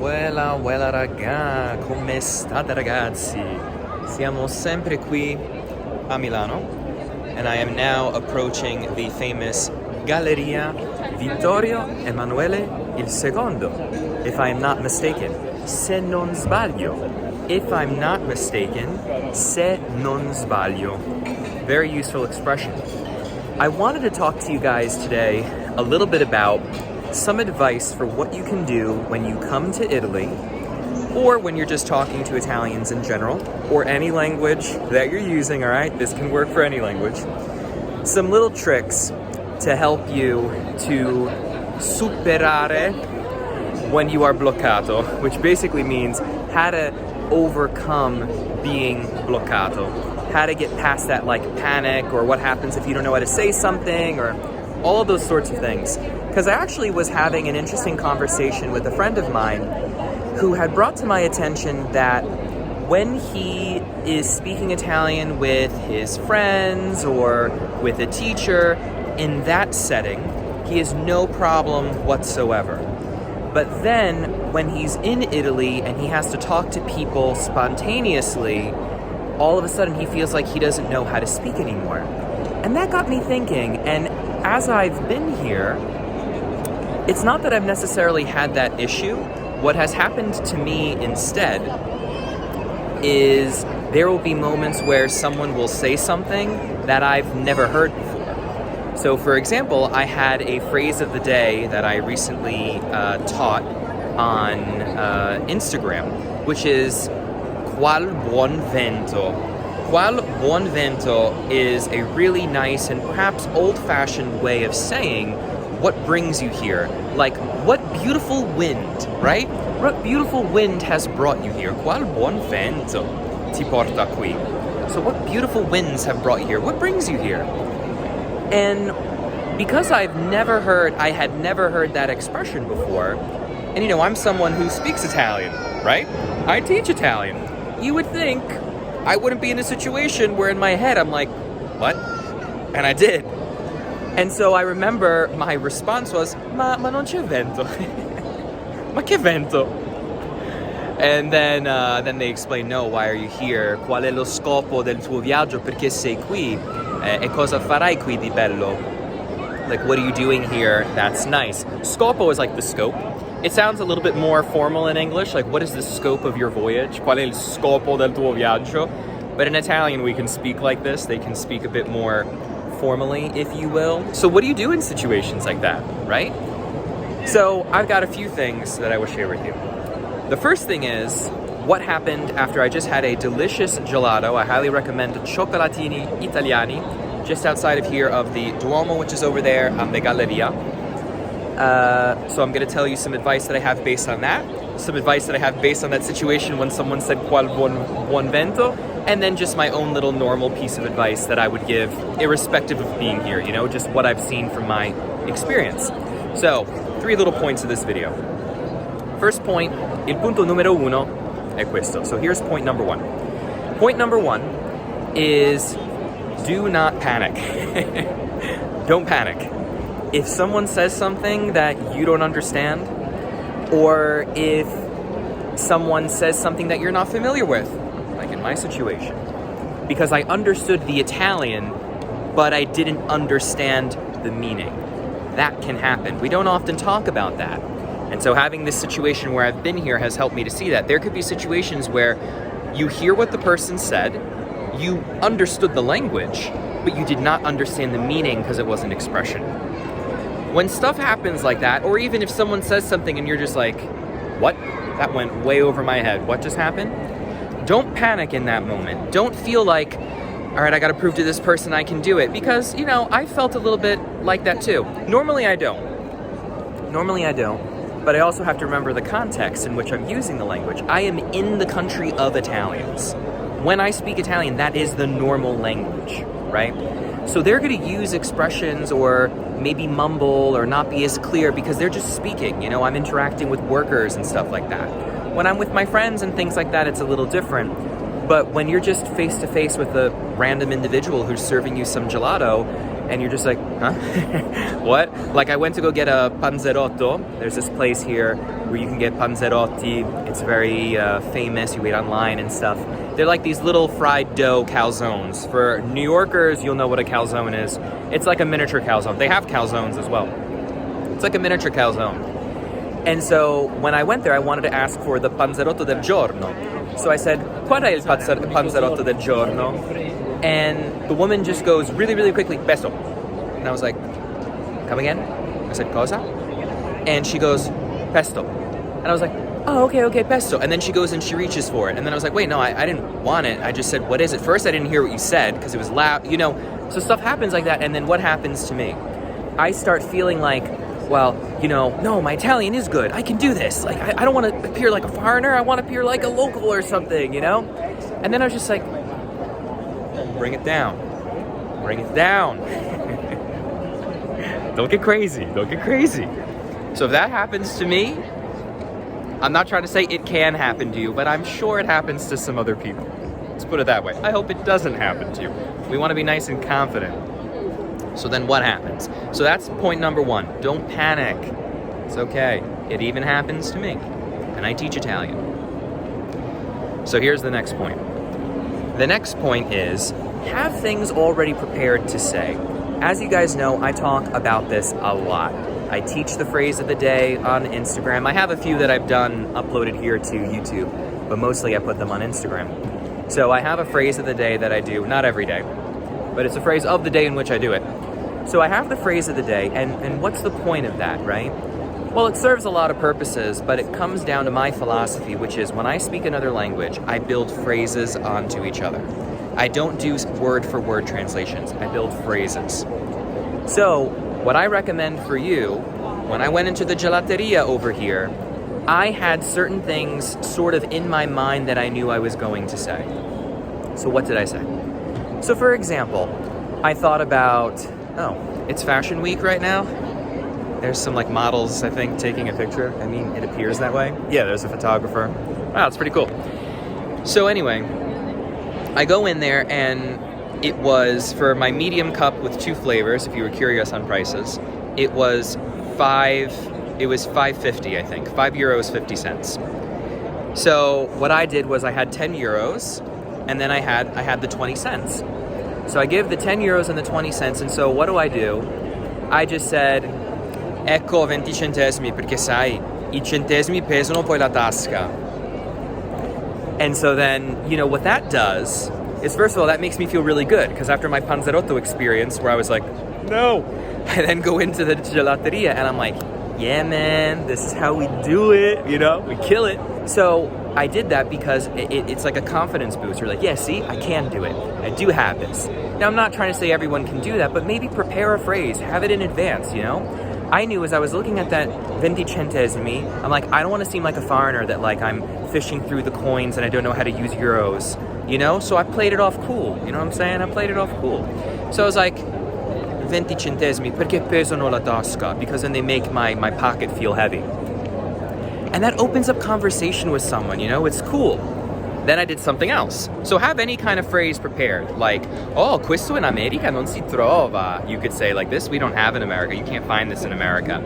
Vuela raga, come state ragazzi? Siamo sempre qui a Milano, and I am now approaching the famous Galleria Vittorio Emanuele II, if I am not mistaken. Se non sbaglio. If I'm not mistaken, se non sbaglio. Very useful expression. I wanted to talk to you guys today a little bit about some advice for what you can do when you come to Italy, or when you're just talking to Italians in general, or any language that you're using, all right? This can work for any language. Some little tricks to help you to superare when you are bloccato, which basically means how to overcome being bloccato, how to get past that like panic, or what happens if you don't know how to say something, or all of those sorts of things. Because I actually was having an interesting conversation with a friend of mine who had brought to my attention that when he is speaking Italian with his friends or with a teacher, in that setting, he has no problem whatsoever. But then when he's in Italy and he has to talk to people spontaneously, all of a sudden he feels like he doesn't know how to speak anymore. And that got me thinking, and as I've been here, it's not that I've necessarily had that issue. What has happened to me instead is there will be moments where someone will say something that I've never heard before. So for example, I had a phrase of the day that I recently taught on Instagram, which is qual buon vento. Qual buon vento is a really nice and perhaps old-fashioned way of saying what brings you here. Like, what beautiful wind, right? What beautiful wind has brought you here? Qual buon vento ti porta qui? So what beautiful winds have brought you here? What brings you here? And because I had never heard that expression before, and you know, I'm someone who speaks Italian, right? I teach Italian. You would think I wouldn't be in a situation where in my head I'm like, what? And I did. And so I remember my response was, ma non c'è vento. Ma che vento? And then they explained, no, why are you here? Qual è lo scopo del tuo viaggio? Perché sei qui? E cosa farai qui di bello? Like, what are you doing here? That's nice. Scopo is like the scope. It sounds a little bit more formal in English, like what is the scope of your voyage? Qual è il scopo del tuo viaggio? But in Italian we can speak like this. They can speak a bit more formally, if you will. So what do you do in situations like that, right? So I've got a few things that I will share with you. The first thing is what happened after I just had a delicious gelato. I highly recommend Cioccolatini Italiani, just outside of here of the Duomo, which is over there on the Galleria. So I'm going to tell you some advice that I have based on that, some advice that I have based on that situation when someone said qual buon vento, and then just my own little normal piece of advice that I would give irrespective of being here, you know, just what I've seen from my experience. So, 3 little points of this video. First point, il punto numero uno è questo. So here's point number 1. Point number 1 is do not panic. Don't panic. If someone says something that you don't understand, or if someone says something that you're not familiar with, like in my situation, because I understood the Italian, but I didn't understand the meaning. That can happen. We don't often talk about that. And so having this situation where I've been here has helped me to see that. There could be situations where you hear what the person said, you understood the language, but you did not understand the meaning because it was an expression. When stuff happens like that, or even if someone says something and you're just like, what? That went way over my head. What just happened? Don't panic in that moment. Don't feel like, all right, I gotta prove to this person I can do it. Because, you know, I felt a little bit like that too. Normally I don't. But I also have to remember the context in which I'm using the language. I am in the country of Italians. When I speak Italian, that is the normal language, right? So they're gonna use expressions or maybe mumble or not be as clear because they're just speaking, you know, I'm interacting with workers and stuff like that. When I'm with my friends and things like that, it's a little different. But when you're just face to face with a random individual who's serving you some gelato, and you're just like, huh? What? Like, I went to go get a panzerotto. There's this place here where you can get panzerotti. It's very famous. You wait online and stuff. They're like these little fried dough calzones. For New Yorkers, you'll know what a calzone is. It's like a miniature calzone. They have calzones as well. It's like a miniature calzone. And so when I went there, I wanted to ask for the panzerotto del giorno. So I said, qual è il panzerotto del giorno? And the woman just goes really, really quickly, pesto. And I was like, come again? I said, cosa? And she goes, pesto. And I was like, oh, okay, pesto. And then she goes and she reaches for it. And then I was like, wait, no, I didn't want it. I just said, what is it? First, I didn't hear what you said because it was loud, you know. So stuff happens like that. And then what happens to me? I start feeling like, well, you know, no, my Italian is good. I can do this. Like, I don't want to appear like a foreigner. I want to appear like a local or something, you know? And then I was just like, bring it down. Bring it down. Don't get crazy. Don't get crazy. So if that happens to me, I'm not trying to say it can happen to you, but I'm sure it happens to some other people. Let's put it that way. I hope it doesn't happen to you. We want to be nice and confident. So then what happens? So that's point number one. Don't panic. It's okay. It even happens to me. And I teach Italian. So here's the next point. The next point is, have things already prepared to say. As you guys know, I talk about this a lot. I teach the phrase of the day on Instagram. I have a few that I've done uploaded here to YouTube, but mostly I put them on Instagram. So I have a phrase of the day that I do, not every day, but it's a phrase of the day in which I do it. So I have the phrase of the day, and what's the point of that, right? Well, it serves a lot of purposes, but it comes down to my philosophy, which is when I speak another language, I build phrases onto each other. I don't do word-for-word translations. I build phrases. So what I recommend for you, when I went into the gelateria over here, I had certain things sort of in my mind that I knew I was going to say. So what did I say? So for example, I thought about, oh, it's Fashion Week right now. There's some like models, I think, taking a picture. I mean, it appears that way. Yeah, there's a photographer. Wow, it's pretty cool. So anyway, I go in there and it was for my medium cup with 2 flavors, if you were curious on prices, it was €5.50, I think. €5.50. So what I did was I had 10 euros and then I had the 20 cents. So I give the 10 euros and the 20 cents, and so what do? I just said, ecco 20 centesimi, perché sai, I centesimi pesano poi la tasca. And so then, you know, what that does is, first of all, that makes me feel really good, because after my panzerotto experience, where I was like, no, I then go into the gelateria, and I'm like, yeah, man, this is how we do it, you know, we kill it. So I did that because it's like a confidence boost. You're like, yeah, see, I can do it. I do have this. Now, I'm not trying to say everyone can do that, but maybe prepare a phrase, have it in advance, you know? I knew as I was looking at that 20 centesimi, I'm like, I don't want to seem like a foreigner that like I'm fishing through the coins and I don't know how to use euros, you know? So I played it off cool, you know what I'm saying? I played it off cool. So I was like, 20 centesimi, perché pesano la tasca? Because then they make my pocket feel heavy. And that opens up conversation with someone, you know? It's cool. Then I did something else. So have any kind of phrase prepared, like, oh, questo in America non si trova. You could say like this, we don't have in America. You can't find this in America.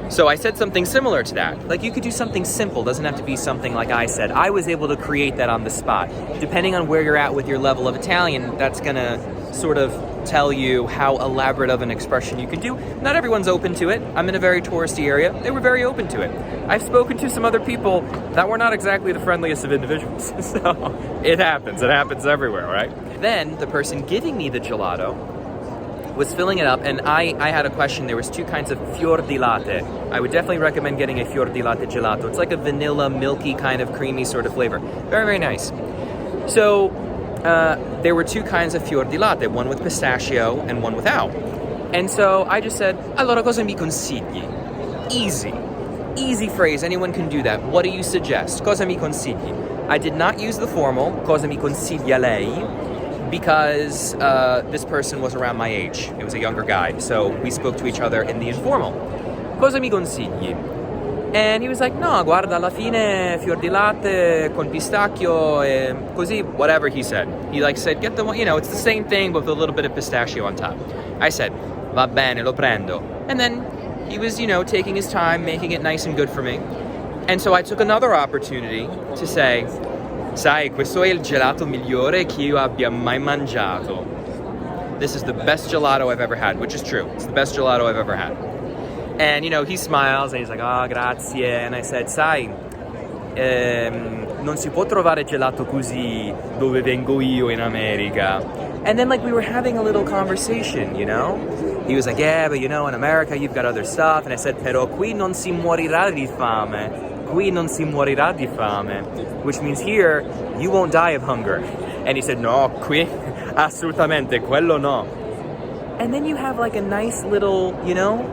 So I said something similar to that. Like, you could do something simple. Doesn't have to be something like I said. I was able to create that on the spot. Depending on where you're at with your level of Italian, that's gonna sort of tell you how elaborate of an expression you can do. Not everyone's open to it. I'm in a very touristy area. They were very open to it. I've spoken to some other people that were not exactly the friendliest of individuals. So it happens. It happens everywhere, right? Then the person giving me the gelato was filling it up, and I had a question. There was 2 kinds of fior di latte. I would definitely recommend getting a fior di latte gelato. It's like a vanilla, milky kind of creamy sort of flavor. Very, very nice. So there were 2 kinds of fior di latte, one with pistachio and one without. And so I just said, allora cosa mi consigli? Easy phrase, anyone can do that. What do you suggest? Cosa mi consigli? I did not use the formal, cosa mi consiglia lei, because this person was around my age. It was a younger guy, so we spoke to each other in the informal. Cosa mi consigli? And he was like, no, guarda, alla fine fior di latte con pistacchio e così, whatever he said. He like said, get the one, you know, it's the same thing but with a little bit of pistachio on top. I said, va bene, lo prendo. And then he was, you know, taking his time, making it nice and good for me. And so I took another opportunity to say, sai, questo è il gelato migliore che io abbia mai mangiato. This is the best gelato I've ever had, which is true. It's the best gelato I've ever had. And, you know, he smiles and he's like, oh, grazie. And I said, sai, non si può trovare gelato così dove vengo io in America. And then, like, we were having a little conversation, you know? He was like, yeah, but, you know, in America you've got other stuff. And I said, però qui non si morirà di fame. Qui non si morirà di fame. Which means here, you won't die of hunger. And he said, no, qui assolutamente, quello no. And then you have like a nice little, you know,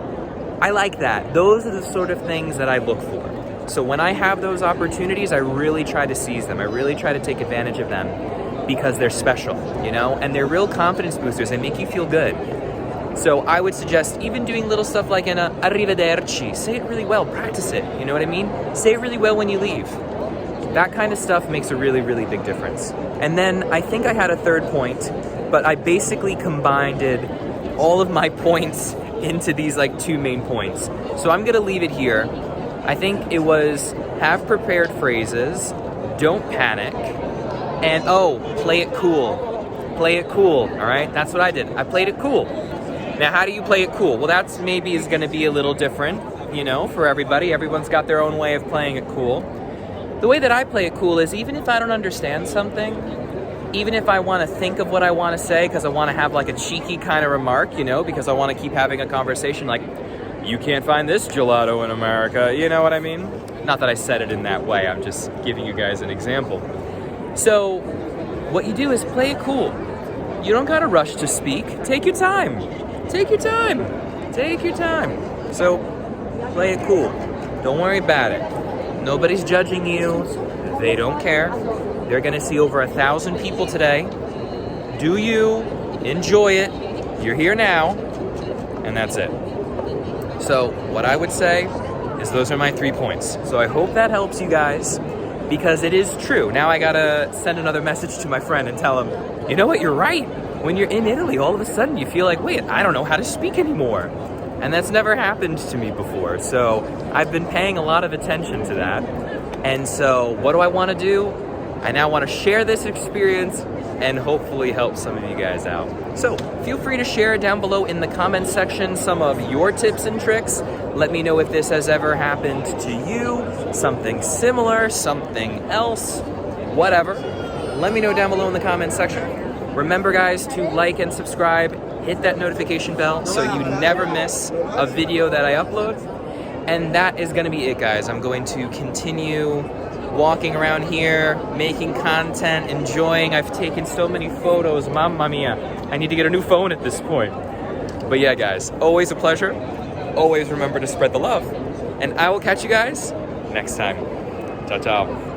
I like that. Those are the sort of things that I look for. So when I have those opportunities, I really try to seize them. I really try to take advantage of them because they're special, you know, and they're real confidence boosters. They make you feel good. So I would suggest even doing little stuff like an arrivederci. Say it really well, practice it, you know what I mean? Say it really well when you leave. That kind of stuff makes a really, really big difference. And then I think I had a third point, but I basically combined all of my points into these like two main points. So I'm gonna leave it here. I think it was have prepared phrases, don't panic, and play it cool. Play it cool, all right? That's what I did. I played it cool. Now, how do you play it cool? Well, that's maybe is gonna be a little different, you know, for everybody. Everyone's got their own way of playing it cool. The way that I play it cool is even if I don't understand something, even if I want to think of what I want to say because I want to have like a cheeky kind of remark, you know, because I want to keep having a conversation like, you can't find this gelato in America, you know what I mean? Not that I said it in that way, I'm just giving you guys an example. So what you do is play it cool. You don't gotta rush to speak. Take your time. Take your time. Take your time. So play it cool. Don't worry about it. Nobody's judging you. They don't care. They're gonna see over 1,000 people today. Do you enjoy it? You're here now, and that's it. So what I would say is those are my 3 points. So I hope that helps you guys because it is true. Now I gotta send another message to my friend and tell him, you know what, you're right. When you're in Italy, all of a sudden you feel like, wait, I don't know how to speak anymore. And that's never happened to me before. So I've been paying a lot of attention to that. And so what do I want to do? I now want to share this experience and hopefully help some of you guys out. So feel free to share down below in the comments section some of your tips and tricks. Let me know if this has ever happened to you, something similar, something else, whatever. Let me know down below in the comments section. Remember guys to like and subscribe, hit that notification bell so you never miss a video that I upload. And that is gonna be it guys. I'm going to continue walking around here, making content, enjoying. I've taken so many photos, mamma mia. I need to get a new phone at this point. But yeah guys, always a pleasure. Always remember to spread the love. And I will catch you guys next time. Ciao, ciao.